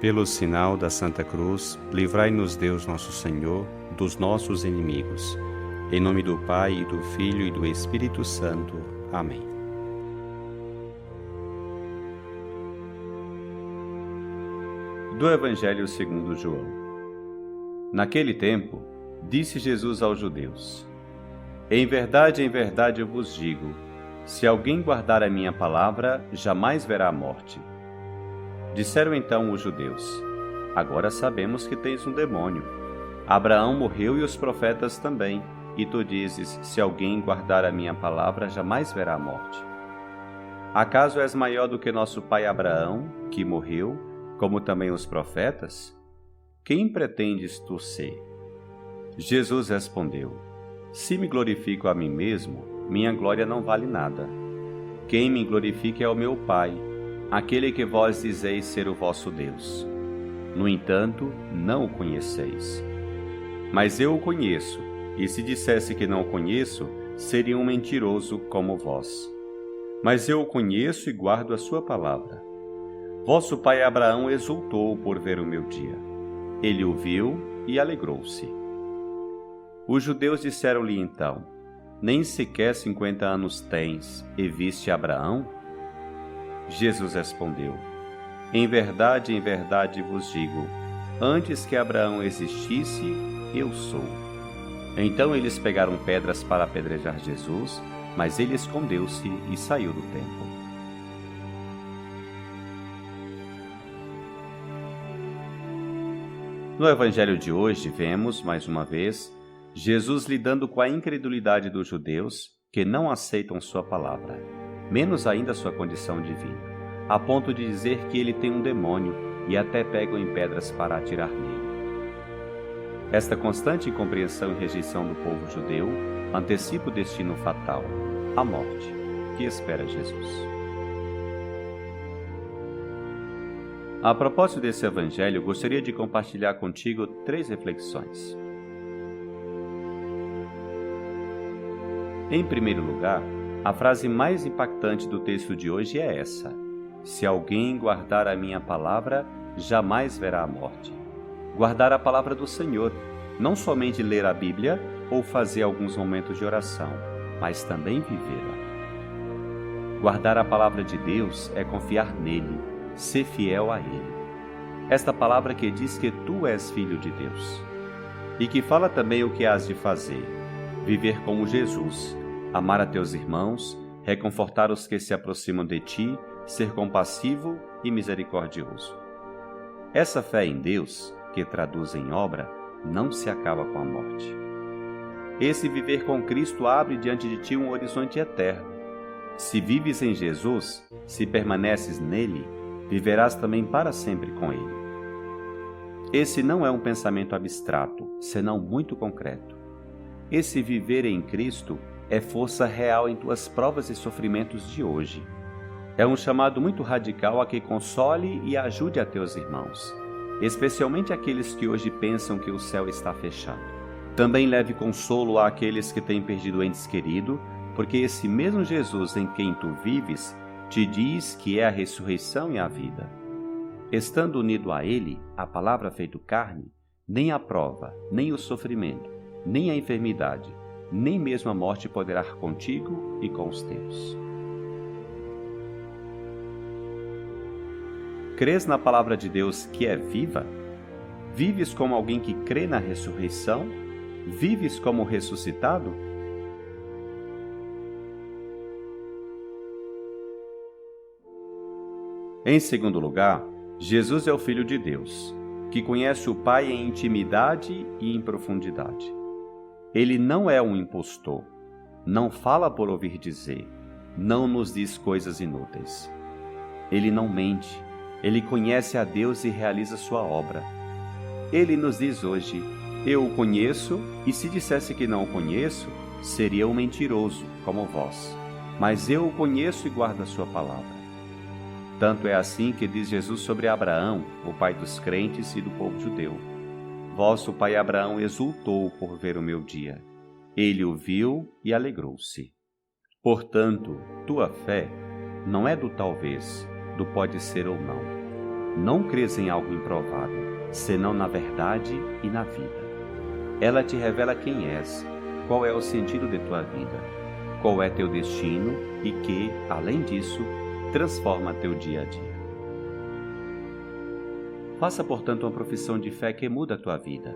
Pelo sinal da Santa Cruz, livrai-nos Deus nosso Senhor dos nossos inimigos. Em nome do Pai, e do Filho e do Espírito Santo. Amém. Do Evangelho segundo João. Naquele tempo, disse Jesus aos judeus: em verdade eu vos digo, se alguém guardar a minha palavra, jamais verá a morte. Disseram então os judeus: agora sabemos que tens um demônio. Abraão morreu e os profetas também, e tu dizes, se alguém guardar a minha palavra, jamais verá a morte. Acaso és maior do que nosso pai Abraão, que morreu, como também os profetas? Quem pretendes tu ser? Jesus respondeu: se me glorifico a mim mesmo, minha glória não vale nada. Quem me glorifica é o meu Pai, aquele que vós dizeis ser o vosso Deus. No entanto, não o conheceis. Mas eu o conheço, e se dissesse que não o conheço, seria um mentiroso como vós. Mas eu o conheço e guardo a sua palavra. Vosso pai Abraão exultou por ver o meu dia. Ele o viu e alegrou-se. Os judeus disseram-lhe então: nem sequer 50 anos tens, e viste Abraão? Jesus respondeu: em verdade vos digo, antes que Abraão existisse, eu sou. Então eles pegaram pedras para apedrejar Jesus, mas ele escondeu-se e saiu do templo. No Evangelho de hoje, vemos, mais uma vez, Jesus lidando com a incredulidade dos judeus que não aceitam sua palavra, menos ainda sua condição divina, a ponto de dizer que ele tem um demônio e até pegam em pedras para atirar nele. Esta constante incompreensão e rejeição do povo judeu antecipa o destino fatal, a morte, que espera Jesus. A propósito desse evangelho, gostaria de compartilhar contigo 3 reflexões. Em primeiro lugar, a frase mais impactante do texto de hoje é essa: se alguém guardar a minha palavra, jamais verá a morte. Guardar a palavra do Senhor, não somente ler a Bíblia ou fazer alguns momentos de oração, mas também vivê-la. Guardar a palavra de Deus é confiar nele, ser fiel a Ele. Esta palavra que diz que tu és filho de Deus. E que fala também o que has de fazer: viver como Jesus, amar a teus irmãos, reconfortar os que se aproximam de ti, ser compassivo e misericordioso. Essa fé em Deus, que traduz em obra, não se acaba com a morte. Esse viver com Cristo abre diante de ti um horizonte eterno. Se vives em Jesus, se permaneces nele, viverás também para sempre com ele. Esse não é um pensamento abstrato, senão muito concreto. Esse viver em Cristo é força real em tuas provas e sofrimentos de hoje. É um chamado muito radical a que console e ajude a teus irmãos, especialmente aqueles que hoje pensam que o céu está fechado. Também leve consolo àqueles que têm perdido entes queridos, porque esse mesmo Jesus em quem tu vives te diz que é a ressurreição e a vida. Estando unido a Ele, a palavra feito carne, nem a prova, nem o sofrimento, nem a enfermidade, nem mesmo a morte poderá contigo e com os teus. Crês na palavra de Deus que é viva? Vives como alguém que crê na ressurreição? Vives como ressuscitado? Em segundo lugar, Jesus é o Filho de Deus, que conhece o Pai em intimidade e em profundidade. Ele não é um impostor, não fala por ouvir dizer, não nos diz coisas inúteis. Ele não mente, ele conhece a Deus e realiza sua obra. Ele nos diz hoje: eu o conheço, e se dissesse que não o conheço, seria um mentiroso como vós. Mas eu o conheço e guardo a sua palavra. Tanto é assim que diz Jesus sobre Abraão, o pai dos crentes e do povo judeu: vosso pai Abraão exultou por ver o meu dia. Ele o viu e alegrou-se. Portanto, tua fé não é do talvez, do pode ser ou não. Não crês em algo improvável, senão na verdade e na vida. Ela te revela quem és, qual é o sentido de tua vida, qual é teu destino e que, além disso, transforma teu dia a dia. Faça, portanto, uma profissão de fé que muda a tua vida.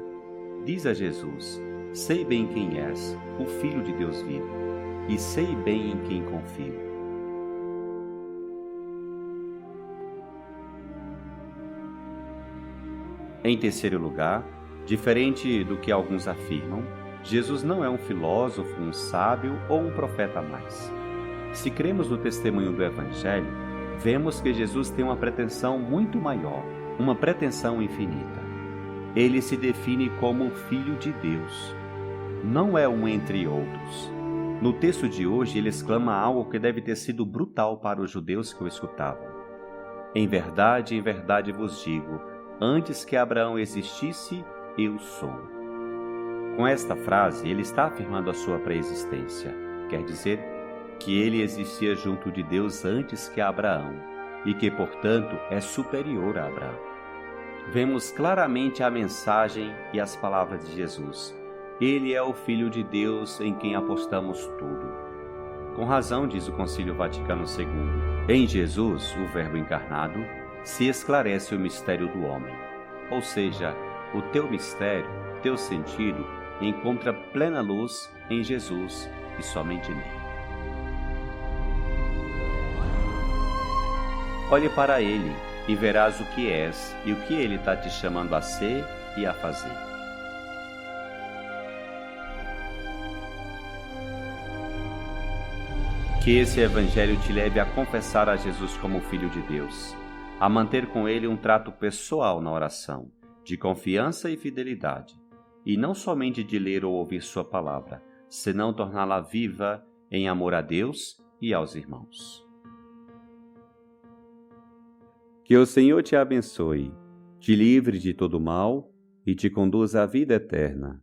Diz a Jesus: sei bem quem és, o Filho de Deus vivo, e sei bem em quem confio. Em terceiro lugar, diferente do que alguns afirmam, Jesus não é um filósofo, um sábio ou um profeta a mais. Se cremos no testemunho do Evangelho, vemos que Jesus tem uma pretensão muito maior, uma pretensão infinita. Ele se define como Filho de Deus. Não é um entre outros. No texto de hoje, ele exclama algo que deve ter sido brutal para os judeus que o escutavam. Em verdade vos digo, antes que Abraão existisse, eu sou. Com esta frase, ele está afirmando a sua pré-existência. Quer dizer que ele existia junto de Deus antes que Abraão e que, portanto, é superior a Abraão. Vemos claramente a mensagem e as palavras de Jesus. Ele é o Filho de Deus em quem apostamos tudo. Com razão, diz o Concílio Vaticano II, em Jesus, o Verbo encarnado, se esclarece o mistério do homem. Ou seja, o teu mistério, teu sentido, encontra plena luz em Jesus e somente nele. Olhe para ele e verás o que és e o que ele está te chamando a ser e a fazer. Que esse Evangelho te leve a confessar a Jesus como Filho de Deus, a manter com ele um trato pessoal na oração, de confiança e fidelidade, e não somente de ler ou ouvir sua palavra, senão torná-la viva em amor a Deus e aos irmãos. Que o Senhor te abençoe, te livre de todo mal e te conduza à vida eterna.